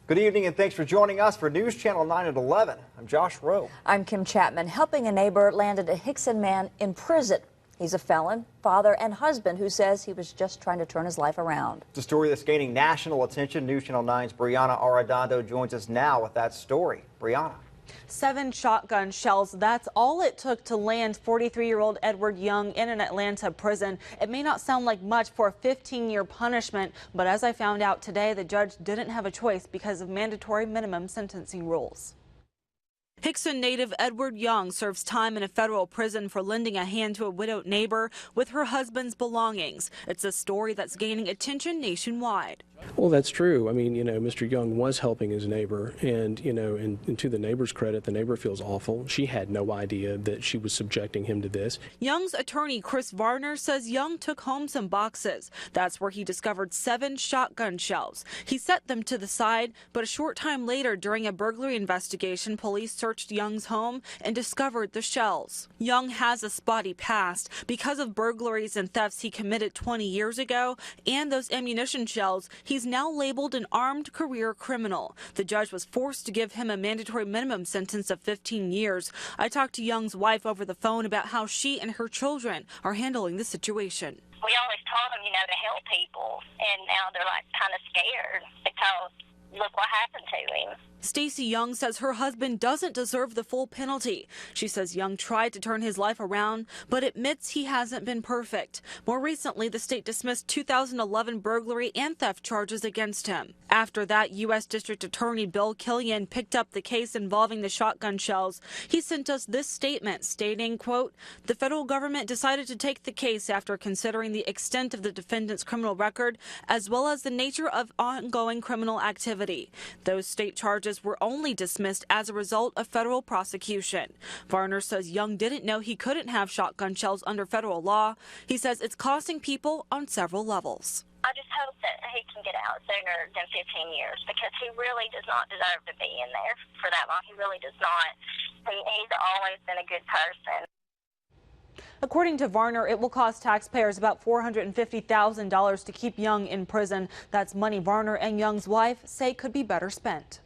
Good evening and thanks for joining us for News Channel 9 at 11. I'm Josh Rowe. I'm Kim Chapman. Helping a neighbor landed a Hixson man in prison. He's a felon, father, and husband who says he was just trying to turn his life around. It's a story that's gaining national attention. News Channel 9's Briona Arradondo joins us now with that story. Briona. 7 shotgun shells. That's all it took to land 43-year-old Edward Young in an Atlanta prison. It may not sound like much for a 15-year punishment, but as I found out today, the judge didn't have a choice because of mandatory minimum sentencing rules. Hixson native Edward Young serves time in a federal prison for lending a hand to a widowed neighbor with her husband's belongings. It's a story that's gaining attention nationwide. Well, that's true. I mean, Mr. Young was helping his neighbor, and, and to the neighbor's credit, the neighbor feels awful. She had no idea that she was subjecting him to this. Young's attorney, Chris Varner, says Young took home some boxes. That's where he discovered 7 shotgun shells. He set them to the side, but a short time later, during a burglary investigation, police searched Young's home and discovered the shells. Young has a spotty past because of burglaries and thefts he committed 20 years ago, and those ammunition shells. He's now labeled an armed career criminal. The judge was forced to give him a mandatory minimum sentence of 15 years. I talked to Young's wife over the phone about how she and her children are handling the situation. We always told them, to help people, and now they're kind of scared because look what happened to him. Stacy Young says her husband doesn't deserve the full penalty. She says Young tried to turn his life around, but admits he hasn't been perfect. More recently, the state dismissed 2011 burglary and theft charges against him. After that, U.S. District Attorney Bill Killian picked up the case involving the shotgun shells. He sent us this statement stating, quote, "The federal government decided to take the case after considering the extent of the defendant's criminal record as well as the nature of ongoing criminal activity. Those state charges were only dismissed as a result of federal prosecution." Varner says Young didn't know he couldn't have shotgun shells under federal law. He says it's costing people on several levels. I just hope that he can get out sooner than 15 years because he really does not deserve to be in there for that long. He really does not. He's always been a good person. According to Varner, it will cost taxpayers about $450,000 to keep Young in prison. That's money Varner and Young's wife say could be better spent.